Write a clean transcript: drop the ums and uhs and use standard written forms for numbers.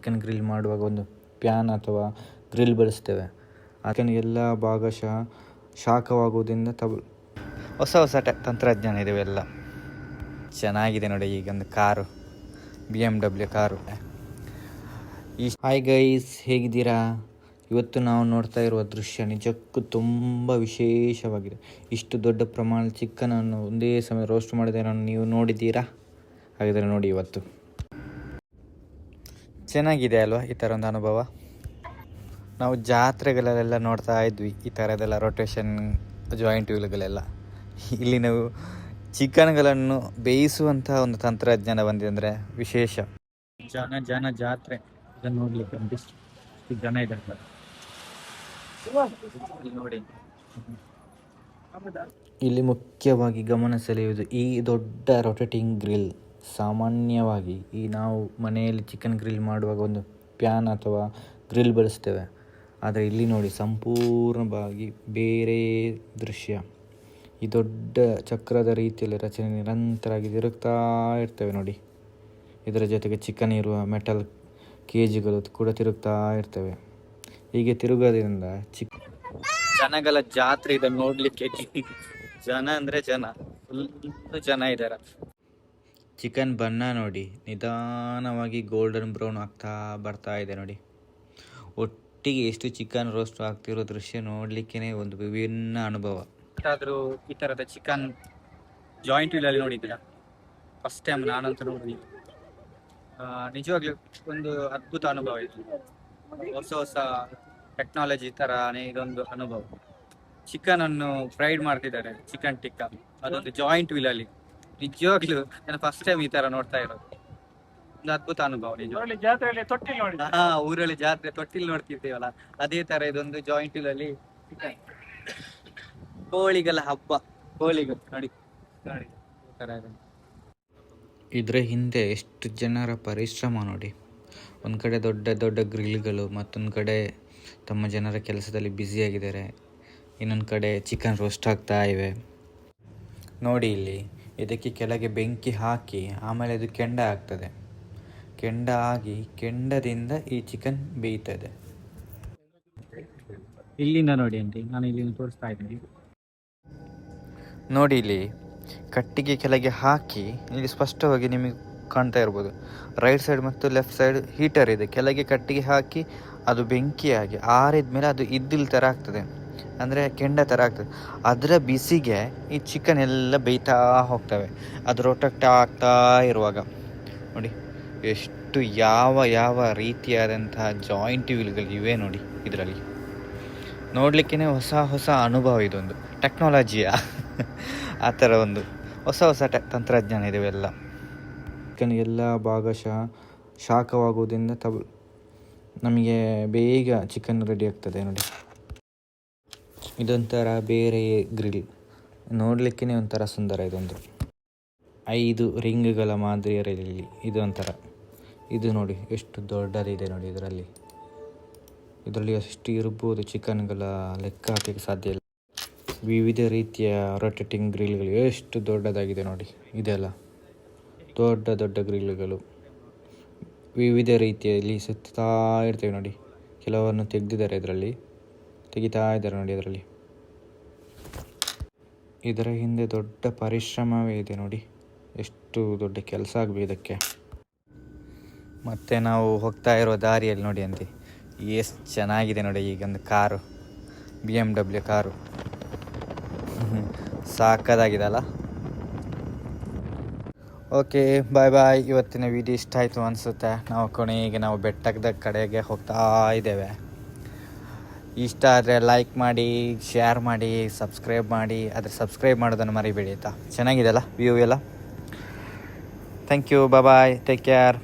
Chicken grill ಮಾಡುವಾಗ ಒಂದು PAN ಅಥವಾ ಗ್ರಿಲ್ ಬಳಸ್ತೇವೆ. ಅದಕ್ಕೆ ಎಲ್ಲ ಭಾಗಶಃ ಶಾಖವಾಗುವುದರಿಂದ ಹೊಸ ಹೊಸ ತಂತ್ರಜ್ಞಾನ ಇವೆಲ್ಲ ಚೆನ್ನಾಗಿದೆ ನೋಡಿ. ಈಗೊಂದು car BMW car. Hi guys, ಹೇಗಿದ್ದೀರಾ? ಇವತ್ತು ನಾವು ನೋಡ್ತಾ ಇರುವ ದೃಶ್ಯ ನಿಜಕ್ಕೂ ತುಂಬ ವಿಶೇಷವಾಗಿದೆ. ಇಷ್ಟು ದೊಡ್ಡ ಪ್ರಮಾಣದ ಚಿಕನನ್ನು ಒಂದೇ ಸಮಯ ರೋಸ್ಟ್ ಮಾಡಿದ್ದನ್ನು ನೀವು ನೋಡಿದ್ದೀರಾ? ಹಾಗಿದ್ರೆ ನೋಡಿ, ಇವತ್ತು ಚೆನ್ನಾಗಿದೆ ಅಲ್ವಾ ಈ ಥರ ಒಂದು ಅನುಭವ. ನಾವು ಜಾತ್ರೆಗಳಲ್ಲೆಲ್ಲ ನೋಡ್ತಾ ಇದ್ವಿ ಈ ಥರದ್ದೆಲ್ಲ ರೊಟೇಷನ್ ಜಾಯಿಂಟ್ ವೀಲ್ಗಳೆಲ್ಲ. ಇಲ್ಲಿ ನಾವು ಚಿಕನ್ಗಳನ್ನು ಬೇಯಿಸುವಂಥ ಒಂದು ತಂತ್ರಜ್ಞಾನ ಬಂದಿದೆ ಅಂದರೆ ವಿಶೇಷ. ಜನ ಜಾತ್ರೆ ಇದನ್ನು ನೋಡ್ಲಿಕ್ಕೆ ಒಂದಿಷ್ಟು ಜನ ಇದ್ದಾರೆ ನೋಡಿ. ಇಲ್ಲಿ ಮುಖ್ಯವಾಗಿ ಗಮನ ಸೆಳೆಯುವುದು ಈ ದೊಡ್ಡ ರೊಟೇಟಿಂಗ್ ಗ್ರಿಲ್. ಸಾಮಾನ್ಯವಾಗಿ ನಾವು ಮನೆಯಲ್ಲಿ ಚಿಕನ್ ಗ್ರಿಲ್ ಮಾಡುವಾಗ ಒಂದು ಪ್ಯಾನ್ ಅಥವಾ ಗ್ರಿಲ್ ಬಳಸ್ತೇವೆ. ಆದರೆ ಇಲ್ಲಿ ನೋಡಿ, ಸಂಪೂರ್ಣವಾಗಿ ಬೇರೆ ದೃಶ್ಯ. ಈ ದೊಡ್ಡ ಚಕ್ರದ ರೀತಿಯಲ್ಲಿ ರಚನೆ ನಿರಂತರವಾಗಿ ತಿರುಗ್ತಾ ಇರ್ತವೆ ನೋಡಿ. ಇದರ ಜೊತೆಗೆ ಚಿಕನ್ ಇರುವ ಮೆಟಲ್ ಕೇಜ್ಗಳು ಕೂಡ ತಿರುಗ್ತಾ ಇರ್ತವೆ. ಹೀಗೆ ತಿರುಗೋದ್ರಿಂದ ಜನಗಳ ಜಾತ್ರೆ ಇದನ್ನು ನೋಡ್ಲಿಕ್ಕೆ. ಜನ ಅಂದರೆ ಜನ, ಫುಲ್ ಜನ ಇದ್ದಾರೆ. ಚಿಕನ್ ಬಣ್ಣ ನೋಡಿ, ನಿಧಾನವಾಗಿ ಗೋಲ್ಡನ್ ಬ್ರೌನ್ ಆಗ್ತಾ ಬರ್ತಾ ಇದೆ ನೋಡಿ. ಒಟ್ಟಿಗೆ ಎಷ್ಟು ಚಿಕನ್ ರೋಸ್ಟ್ ಆಗ್ತಿರೋ ದೃಶ್ಯ ನೋಡ್ಲಿಕ್ಕೆ ಒಂದು ವಿಭಿನ್ನ ಅನುಭವ. ಆದರೂ ಈ ಥರದ ಚಿಕನ್ ಜಾಯಿಂಟ್ ವೀಲಲ್ಲಿ ನೋಡಿದ್ದೀರಾ? ಫಸ್ಟ್ ಟೈಮ್ ನಾನಂತೂ ನೋಡಿದ್ದೀನಿ. ನಿಜವಾಗ್ಲೂ ಒಂದು ಅದ್ಭುತ ಅನುಭವ ಇದು. ಹೊಸ ಹೊಸ ಟೆಕ್ನಾಲಜಿ ಥರನೇ ಇದೊಂದು ಅನುಭವ. ಚಿಕನ್ ಅನ್ನು ಫ್ರೈಡ್ ಮಾಡ್ತಿದ್ದಾರೆ, ಚಿಕನ್ ಟಿಕ್ಕಾ, ಅದೊಂದು ಜಾಯಿಂಟ್ ವೀಲಲ್ಲಿ. ನಿಜವಾಗ್ಲೂ ನಾನು ಫಸ್ಟ್ ಟೈಮ್ ಈ ಥರ ನೋಡ್ತಾ ಇರೋದು. ಒಂದು ಅದ್ಭುತ ಅನುಭವ. ಊರಲ್ಲಿ ಜಾತ್ರೆ ತೊಟ್ಟಿಲ್ ನೋಡ್ತಿರ್ತೀವಲ್ಲ, ಅದೇ ತರ ಇದೊಂದು ಜಾಯಿಂಟ್ ವೀಲಲ್ಲಿ ಚಿಕನ್. ಕೋಳಿಗಳ ಹಬ್ಬ, ಕೋಳಿಗಳು ನೋಡಿ. ಇದರ ಹಿಂದೆ ಎಷ್ಟು ಜನರ ಪರಿಶ್ರಮ ನೋಡಿ. ಒಂದು ಕಡೆ ದೊಡ್ಡ ದೊಡ್ಡ ಗ್ರಿಲ್ಗಳು, ಮತ್ತೊಂದು ಕಡೆ ತಮ್ಮ ಜನರ ಕೆಲಸದಲ್ಲಿ ಬ್ಯುಸಿಯಾಗಿದ್ದಾರೆ. ಇನ್ನೊಂದು ಕಡೆ ಚಿಕನ್ ರೋಸ್ಟ್ ಆಗ್ತಾ ಇವೆ ನೋಡಿ. ಇಲ್ಲಿ ಇದಕ್ಕೆ ಕೆಳಗೆ ಬೆಂಕಿ ಹಾಕಿ ಆಮೇಲೆ ಇದು ಕೆಂಡ ಆಗ್ತದೆ. ಕೆಂಡ ಆಗಿ ಕೆಂಡದಿಂದ ಈ ಚಿಕನ್ ಬೇಯ್ತದೆ. ಇಲ್ಲಿಂದ ನೋಡಿ ಆಂಟಿ, ನಾನು ಇಲ್ಲಿಂದ ತೋರಿಸ್ತಾ ಇದ್ದೀನಿ ನೋಡಿ. ಇಲ್ಲಿ ಕಟ್ಟಿಗೆ ಕೆಳಗೆ ಹಾಕಿ, ಇಲ್ಲಿ ಸ್ಪಷ್ಟವಾಗಿ ನಿಮಗೆ ಕಾಣ್ತಾ ಇರ್ಬೋದು. ರೈಟ್ ಸೈಡ್ ಮತ್ತು ಲೆಫ್ಟ್ ಸೈಡ್ ಹೀಟರ್ ಇದೆ. ಕೆಳಗೆ ಕಟ್ಟಿಗೆ ಹಾಕಿ ಅದು ಬೆಂಕಿಯಾಗಿ ಆರಿದ ಮೇಲೆ ಅದು ಇದ್ದಿಲ್ ಥರ ಆಗ್ತದೆ, ಅಂದರೆ ಕೆಂಡ ಥರ ಆಗ್ತದೆ. ಅದರ ಬಿಸಿಗೆ ಈ ಚಿಕನ್ ಎಲ್ಲ ಬೇಯ್ತಾ ಹೋಗ್ತವೆ. ಅದು ರೊಟೆಕ್ಟ್ ಆಗ್ತಾ ಇರುವಾಗ ನೋಡಿ ಎಷ್ಟು ಯಾವ ರೀತಿಯಾದಂತಹ ಜಾಯಿಂಟ್ ವೀಲ್ಗಳು ಇವೆ ನೋಡಿ. ಇದರಲ್ಲಿ ನೋಡಲಿಕ್ಕೇ ಹೊಸ ಅನುಭವ. ಇದೊಂದು ಟೆಕ್ನಾಲಜಿಯ ಆ ಥರ ಒಂದು ಹೊಸ ತಂತ್ರಜ್ಞಾನ ಇವೆಲ್ಲ. ಚಿಕನ್ ಎಲ್ಲ ಭಾಗಶಃ ಶಾಖವಾಗುವುದರಿಂದ ನಮಗೆ ಬೇಗ ಚಿಕನ್ ರೆಡಿ ಆಗ್ತದೆ ನೋಡಿ. ಇದೊಂಥರ ಬೇರೆ ಗ್ರಿಲ್, ನೋಡಲಿಕ್ಕೇ ಒಂಥರ ಸುಂದರ. ಇದೊಂದು 5 ರಿಂಗ್ಗಳ ಮಾದರಿಯಲ್ಲಿ ಇದೊಂಥರ. ಇದು ನೋಡಿ ಎಷ್ಟು ದೊಡ್ಡದಿದೆ ನೋಡಿ. ಇದರಲ್ಲಿ ಎಷ್ಟು ಇರ್ಬೋದು ಚಿಕನ್ಗಳ ಲೆಕ್ಕ ಹಾಕಲಿಕ್ಕೆ ಸಾಧ್ಯ ಇಲ್ಲ. ವಿವಿಧ ರೀತಿಯ ರೊಟೇಟಿಂಗ್ ಗ್ರಿಲ್ಗಳು ಎಷ್ಟು ದೊಡ್ಡದಾಗಿದೆ ನೋಡಿ. ಇದೆಲ್ಲ ದೊಡ್ಡ ಗ್ರಿಲ್ಗಳು ವಿವಿಧ ರೀತಿಯಲ್ಲಿ ಸುತ್ತಾ ಇರ್ತೇವೆ ನೋಡಿ. ಕೆಲವನ್ನು ತೆಗೆದಿದ್ದಾರೆ, ತೆಗಿತಾ ಇದ್ದಾರೆ ನೋಡಿ. ಇದರ ಹಿಂದೆ ದೊಡ್ಡ ಪರಿಶ್ರಮವೇ ಇದೆ ನೋಡಿ. ಎಷ್ಟು ದೊಡ್ಡ ಕೆಲಸ ಆಗಬೇಕು ಇದಕ್ಕೆ. ಮತ್ತು ನಾವು ಹೋಗ್ತಾ ಇರೋ ದಾರಿಯಲ್ಲಿ ನೋಡಿ ಅಂತೆ ಎಷ್ಟು ಚೆನ್ನಾಗಿದೆ ನೋಡಿ. ಈಗೊಂದು ಕಾರು, BMW ಕಾರು, ಸಾಕದಾಗಿದೆ ಅಲ್ಲ. ಓಕೆ, ಬಾಯ್. ಇವತ್ತಿನ ವಿಡಿಯೋ ಇಷ್ಟ ಆಯಿತು ಅನಿಸುತ್ತೆ. ನಾವು ಕೊನೆಗೆ ಬೆಟ್ಟದ ಕಡೆಗೆ ಹೋಗ್ತಾ ಇದ್ದೇವೆ. ಇಷ್ಟ ಆದರೆ ಲೈಕ್ ಮಾಡಿ, ಶೇರ್ ಮಾಡಿ, ಸಬ್ಸ್ಕ್ರೈಬ್ ಮಾಡಿ. ಆದರೆ ಸಬ್ಸ್ಕ್ರೈಬ್ ಮಾಡೋದನ್ನು ಮರಿಬೇಡಿ ಆಯಿತಾ? ಚೆನ್ನಾಗಿದೆ ಅಲ್ಲ ವ್ಯೂ ಎಲ್ಲ. Thank you, bye, take care.